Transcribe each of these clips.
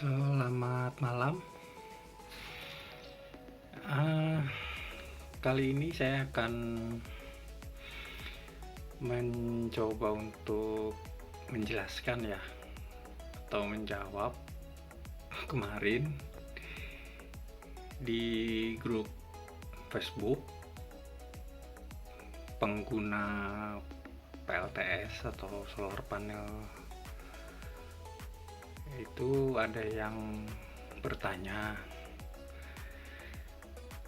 Selamat malam. Ah, Kali ini saya akan mencoba untuk menjelaskan ya, atau menjawab kemarin di grup Facebook pengguna PLTS atau solar panel. Itu ada yang bertanya,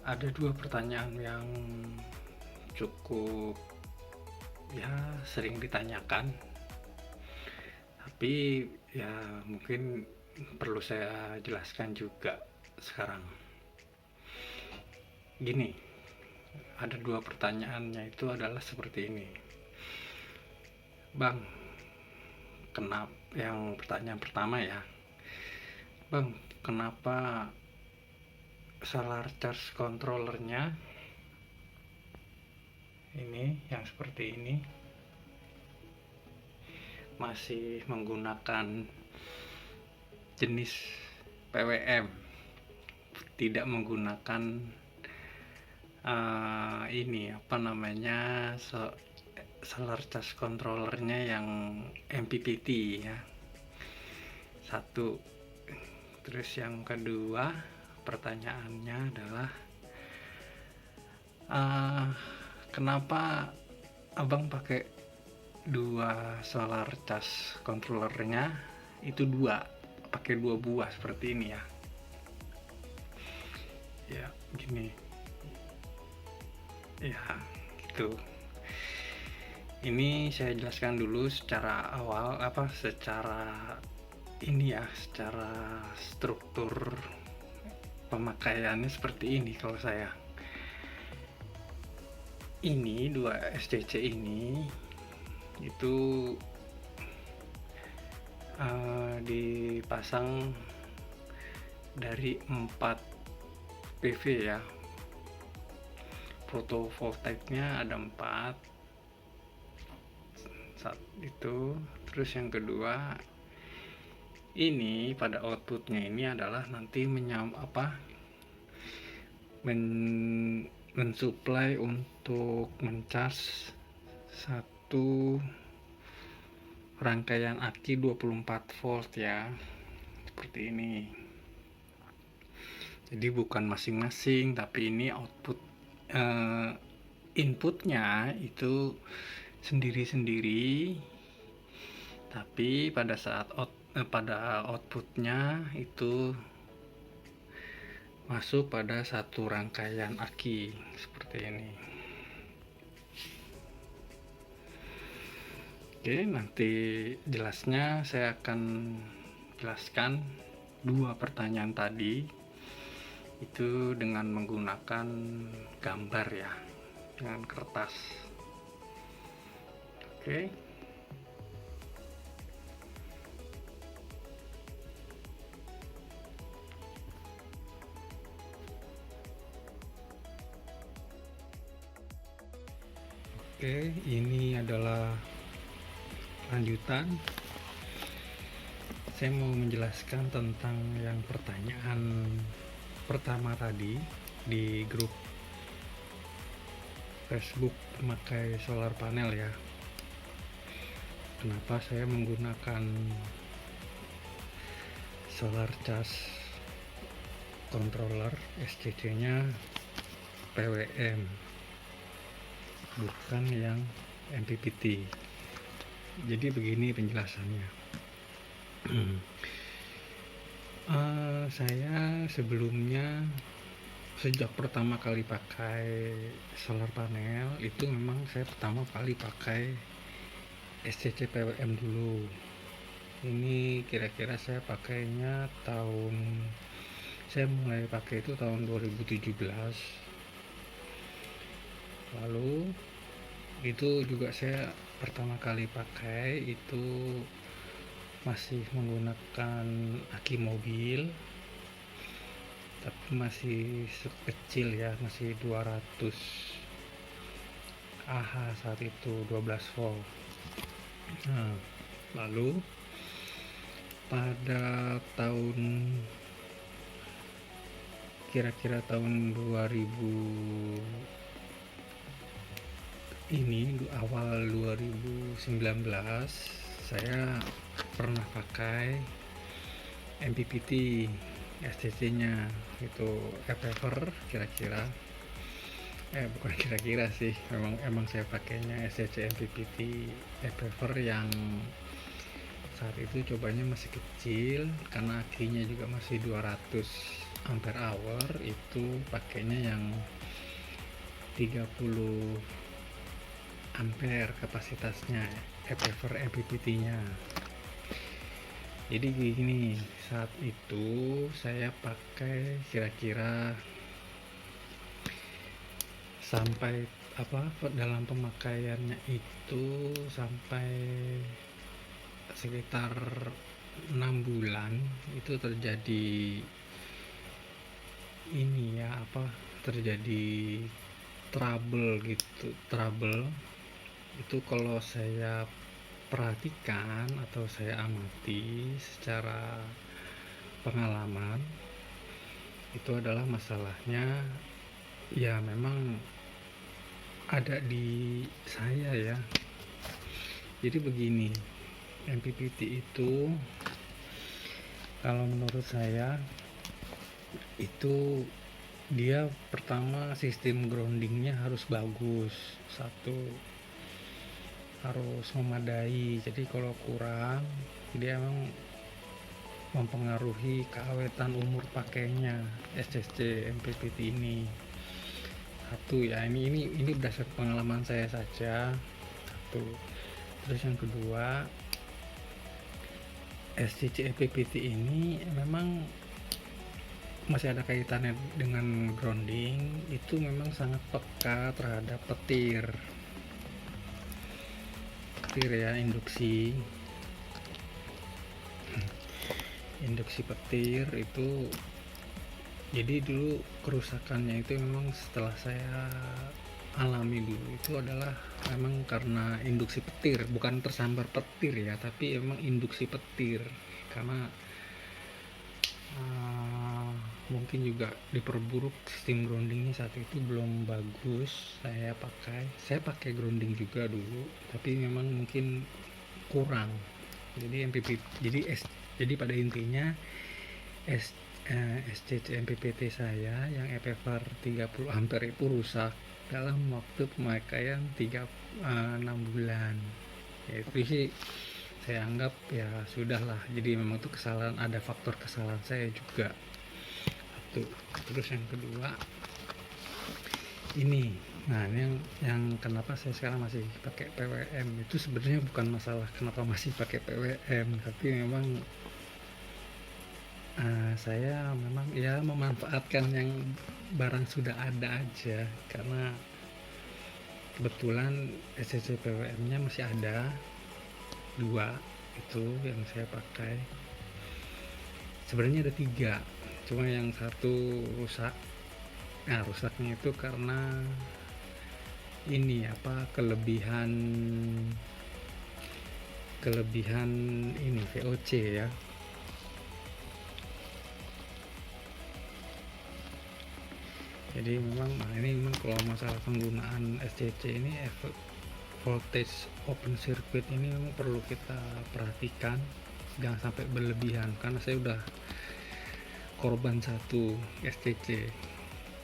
ada dua pertanyaan yang cukup sering ditanyakan, tapi mungkin perlu saya jelaskan juga sekarang. Gini, ada dua pertanyaannya, itu adalah seperti ini. Bang, yang pertanyaan pertama ya, Bang, kenapa solar charge controllernya ini yang seperti ini masih menggunakan jenis PWM, tidak menggunakan solar charge controllernya yang MPPT ya. Satu. Terus yang kedua pertanyaannya adalah kenapa abang pakai dua solar charge controllernya, itu pakai dua buah seperti ini ya. Ya gini ya, gitu. Ini saya jelaskan dulu secara awal, secara struktur pemakaiannya seperti ini. Kalau saya ini dua SCC ini itu dipasang dari 4 PV ya. Fotovoltaiknya ada 4 saat itu. Terus yang kedua, ini pada outputnya ini adalah nanti mensuplai untuk mencas satu rangkaian aki 24 volt ya, seperti ini. Jadi bukan masing-masing, tapi ini inputnya itu sendiri-sendiri, tapi pada saat outputnya itu masuk pada satu rangkaian aki seperti ini. Oke, nanti jelasnya saya akan jelaskan dua pertanyaan tadi itu dengan menggunakan gambar ya, dengan kertas. Oke. Oke, ini adalah lanjutan. Saya mau menjelaskan tentang yang pertanyaan pertama tadi di grup Facebook memakai solar panel ya. Kenapa saya menggunakan solar charge controller SCC-nya PWM, bukan yang MPPT. Jadi begini penjelasannya. Saya sebelumnya sejak pertama kali pakai solar panel itu memang saya pertama kali pakai SCC PWM dulu. Ini kira-kira saya pakainya saya mulai pakai itu tahun 2017. Lalu itu juga saya pertama kali pakai itu masih menggunakan aki mobil, tapi masih kecil ya, masih 200 Ah saat itu 12 volt. Nah, lalu pada kira-kira tahun 2000 ini, awal 2019, saya pernah pakai MPPT SCC-nya itu ePaper. Bukan kira-kira sih, emang saya pakainya SCC MPPT ePaper yang saat itu cobanya masih kecil karena akinya juga masih 200 ampere hour. Itu pakainya yang 30 ampere kapasitasnya ePaper MPPT-nya. Jadi gini, saat itu saya pakai kira-kira sampai dalam pemakaiannya itu sampai sekitar 6 bulan itu terjadi terjadi trouble itu. Kalau saya perhatikan atau saya amati secara pengalaman, itu adalah masalahnya ya memang ada di saya ya. Jadi begini, MPPT itu kalau menurut saya itu dia pertama sistem groundingnya harus bagus, satu harus memadai. Jadi kalau kurang dia emang mempengaruhi keawetan umur pakainya SCC MPPT ini. Satu ya, ini berdasarkan pengalaman saya saja. Satu. Terus yang kedua, SCC MPPT ini memang masih ada kaitannya dengan grounding. Itu memang sangat peka terhadap petir ya, induksi petir itu. Jadi dulu kerusakannya itu memang setelah saya alami dulu itu adalah memang karena induksi petir, bukan tersambar petir ya, tapi memang induksi petir. Karena mungkin juga diperburuk sistem groundingnya saat itu belum bagus. Saya pakai grounding juga dulu, tapi memang mungkin kurang. Jadi jadi pada intinya SCC MPPT saya yang ePaper 30 ampere itu rusak dalam waktu pemakaian 6 bulan. Ya, itu sih saya anggap ya sudahlah. Jadi memang itu kesalahan, ada faktor kesalahan saya juga. Terus yang kedua ini, yang kenapa saya sekarang masih pakai PWM itu sebenarnya bukan masalah kenapa masih pakai PWM, tapi memang saya memang ya memanfaatkan yang barang sudah ada aja, karena kebetulan SCC PWM-nya masih ada 2 itu yang saya pakai. Sebenarnya ada 3, cuma yang satu rusak. Rusaknya itu karena ini kelebihan ini VOC ya. Jadi memang ini kalau masalah penggunaan SCC ini, voltage open circuit ini memang perlu kita perhatikan, jangan sampai berlebihan. Karena saya udah korban satu SCC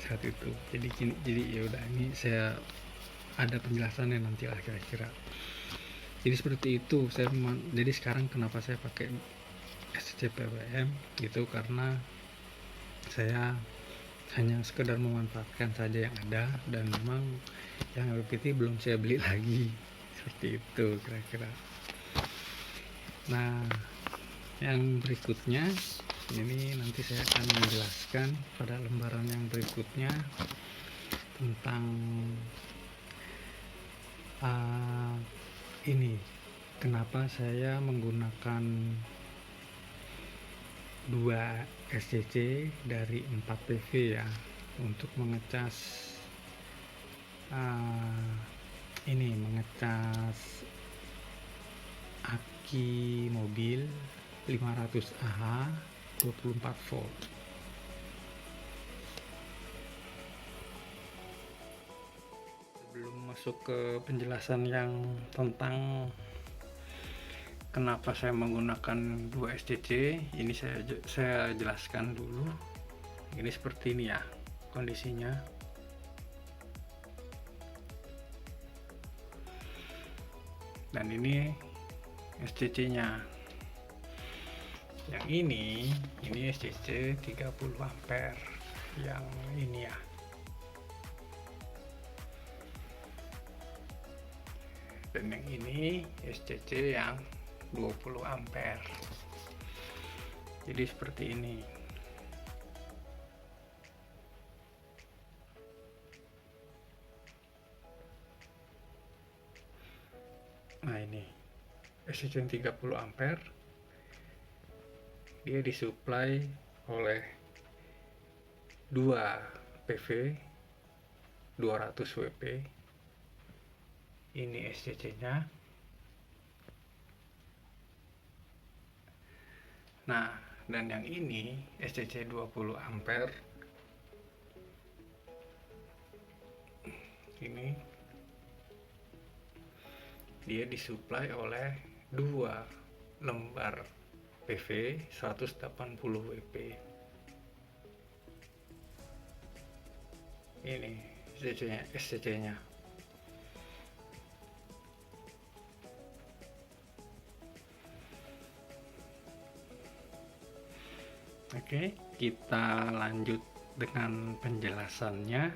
saat itu. Jadi ya udah, ini saya ada penjelasannya nanti lah kira-kira. Jadi seperti itu. Jadi sekarang kenapa saya pakai SCC PWM gitu, karena saya hanya sekedar memanfaatkan saja yang ada, dan memang yang MPPT belum saya beli lagi. Seperti itu kira-kira. Nah, yang berikutnya ini nanti saya akan menjelaskan pada lembaran yang berikutnya tentang ini kenapa saya menggunakan 2 SCC dari 4 PV ya untuk mengecas mengecas aki mobil 500Ah 24 volt. Sebelum masuk ke penjelasan yang tentang kenapa saya menggunakan 2 SCC, ini saya jelaskan dulu. Ini seperti ini ya kondisinya. Dan ini SCC-nya. Yang ini SCC 30 ampere yang ini ya. Dan yang ini SCC yang 20 ampere. Jadi seperti ini. Nah, ini SCC yang 30 ampere. Dia disuplai oleh 2 PV 200 WP. Ini SCC-nya. Nah, dan yang ini SCC 20 ampere. Ini dia disuplai oleh 2 lembar PV 180 WP. Ini SCC-nya. Oke, kita lanjut dengan penjelasannya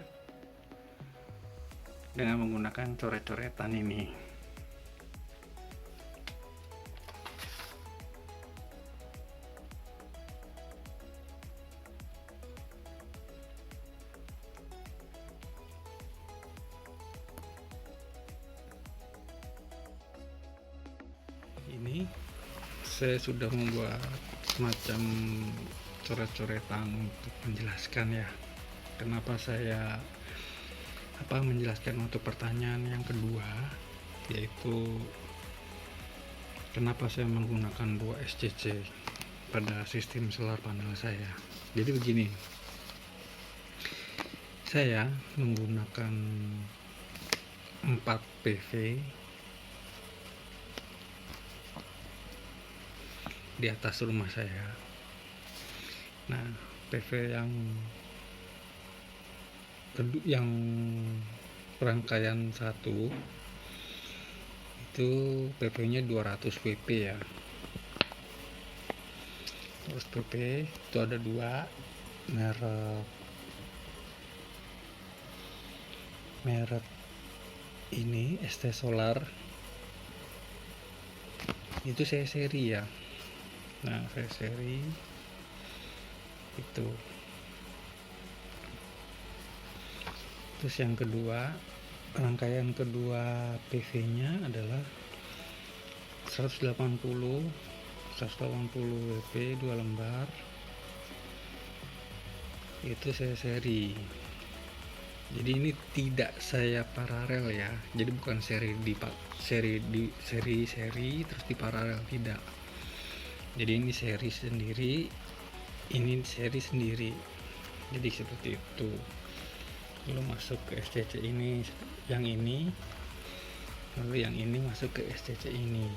dengan menggunakan coret-coretan ini. Ini saya sudah membuat semacam coret-coretan untuk menjelaskan ya kenapa saya menjelaskan untuk pertanyaan yang kedua, yaitu kenapa saya menggunakan 2 SCC pada sistem solar panel saya. Jadi begini, saya menggunakan 4 PV di atas rumah saya. Nah, PV yang rangkaian 1 itu PV-nya 200 WP ya. Terus PP itu ada 2 merek ini ST Solar. Itu saya seri ya. Nah, saya seri itu. Terus yang kedua, rangkaian kedua PV-nya adalah 180 WP 2 lembar. Itu saya seri. Jadi ini tidak saya paralel ya. Jadi bukan seri terus di paralel, tidak. Jadi ini seri sendiri, ini seri sendiri. Jadi seperti itu. Lalu masuk ke SCC ini, yang ini, lalu yang ini masuk ke SCC ini.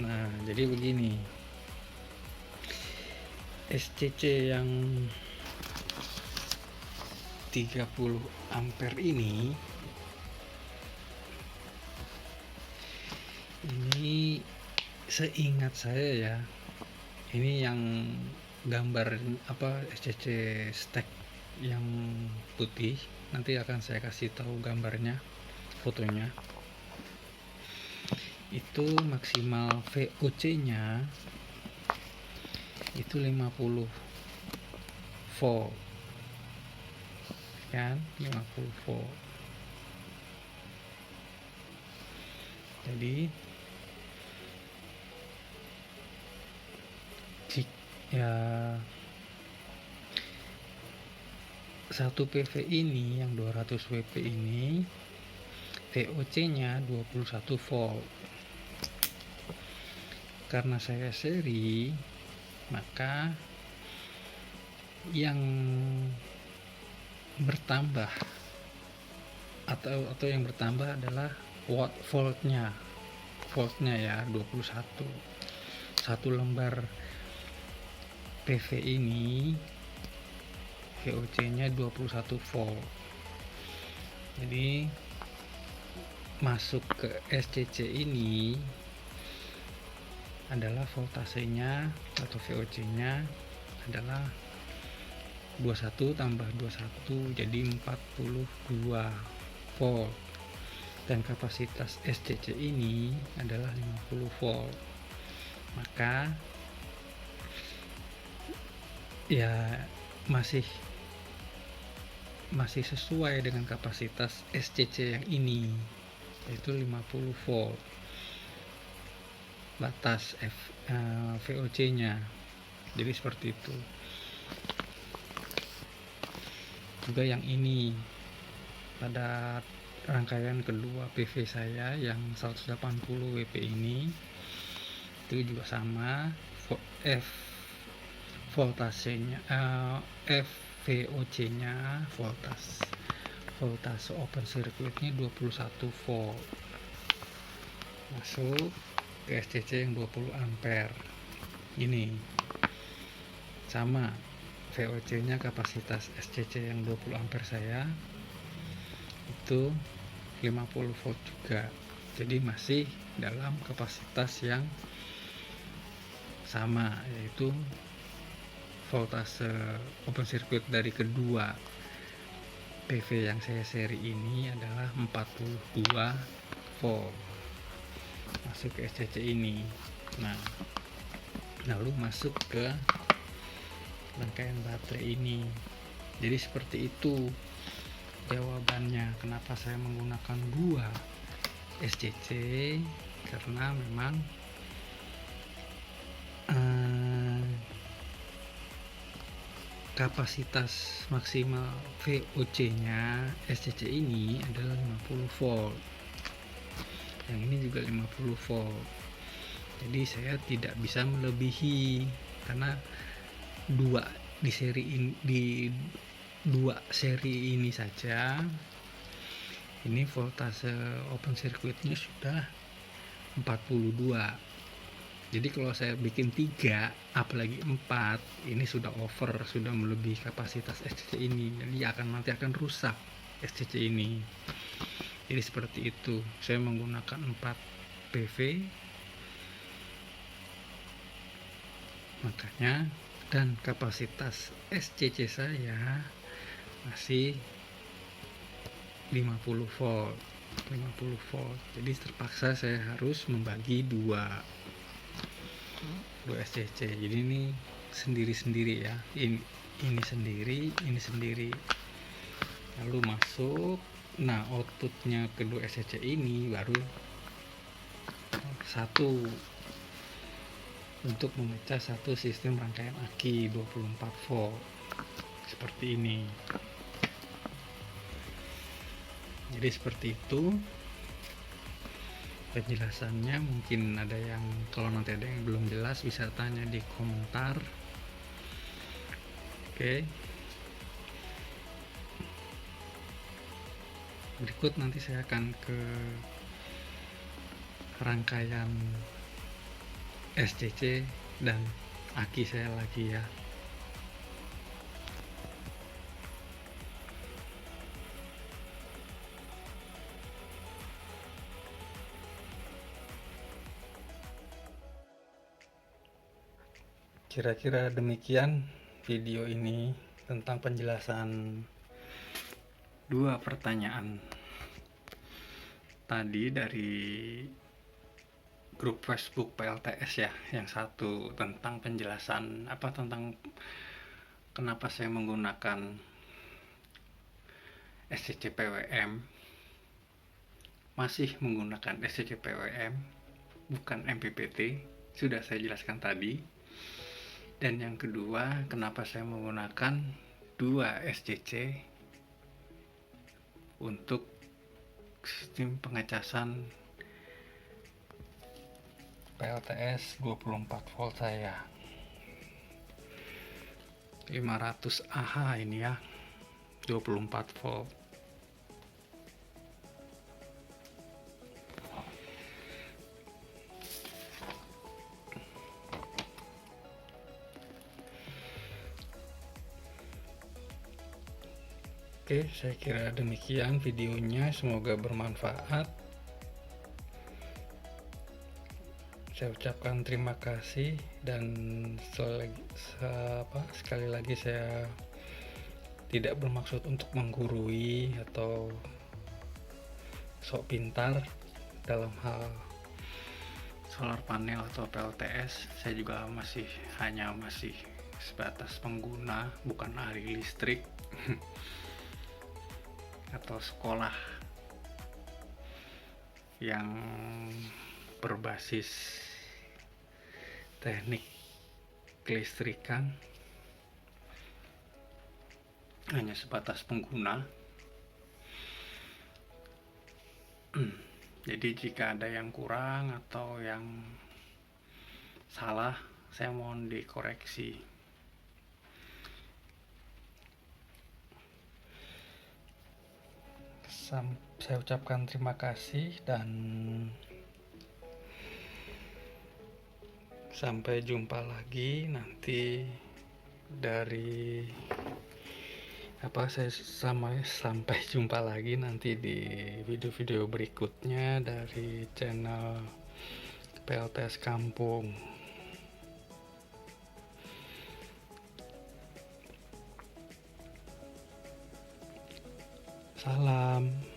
Nah, jadi begini, SCC yang 30 ampere ini seingat saya ya, ini yang gambar SCC stack yang putih, nanti akan saya kasih tahu gambarnya, fotonya. Itu maksimal VOC-nya itu 50 volt kan, 50 volt. Jadi ya, satu PV ini yang 200 WP ini VOC-nya 21 volt. Karena saya seri, maka yang bertambah atau yang bertambah adalah voltnya ya 21. Satu lembar PV ini VOC nya 21 volt. Jadi masuk ke SCC ini adalah voltasenya atau VOC nya adalah 21 tambah 21 jadi 42 volt, dan kapasitas SCC ini adalah 50 volt. Maka ya masih sesuai dengan kapasitas SCC yang ini, yaitu 50 volt batas VOC nya. Jadi seperti itu. Juga yang ini pada rangkaian kedua PV saya yang 180 WP ini itu juga sama, voltasenya VOC nya voltase open circuitnya 21 volt, masuk ke SCC yang 20 ampere. Ini sama, VOC nya kapasitas SCC yang 20 ampere saya itu 50 volt juga, jadi masih dalam kapasitas yang sama, yaitu voltase open circuit dari kedua PV yang saya seri ini adalah 42 volt, masuk ke SCC ini. Nah, lalu masuk ke rangkaian baterai ini. Jadi seperti itu jawabannya kenapa saya menggunakan dua SCC, karena memang kapasitas maksimal VOC nya SCC ini adalah 50 volt, yang ini juga 50 volt. Jadi saya tidak bisa melebihi, karena di dua seri ini saja ini voltase open circuitnya sudah 42. Jadi kalau saya bikin 3 apalagi 4, ini sudah over, sudah melebihi kapasitas SCC ini, jadi nanti akan rusak SCC ini. Jadi seperti itu, saya menggunakan 4 PV, makanya, dan kapasitas SCC saya masih 50 volt. Jadi terpaksa saya harus membagi dua SCC. Jadi ini sendiri-sendiri ya. Ini sendiri. Lalu masuk. Nah, outputnya kedua SCC ini baru satu untuk memecah satu sistem rangkaian aki 24 volt seperti ini. Jadi seperti itu penjelasannya. Mungkin ada yang, kalau nanti ada yang belum jelas bisa tanya di komentar. Oke, berikut nanti saya akan ke rangkaian SCC dan aki saya lagi ya. Kira-kira demikian video ini tentang penjelasan dua pertanyaan tadi dari grup Facebook PLTS ya. Yang satu tentang penjelasan tentang kenapa saya menggunakan SCC PWM, masih menggunakan SCC PWM bukan MPPT, sudah saya jelaskan tadi. Dan yang kedua, kenapa saya menggunakan dua SCC untuk sistem pengecasan PLTS 24 volt saya. 500 Ah ini ya, 24 volt. Oke, saya kira demikian videonya, semoga bermanfaat. Saya ucapkan terima kasih dan sekali lagi saya tidak bermaksud untuk menggurui atau sok pintar dalam hal solar panel atau PLTS. Saya juga masih sebatas pengguna, bukan ahli listrik atau sekolah yang berbasis teknik kelistrikan, hanya sebatas pengguna. Jadi jika ada yang kurang atau yang salah, saya mohon dikoreksi. Saya ucapkan terima kasih dan sampai jumpa lagi nanti sampai jumpa lagi nanti di video-video berikutnya dari channel PLTS Kampung. Salam.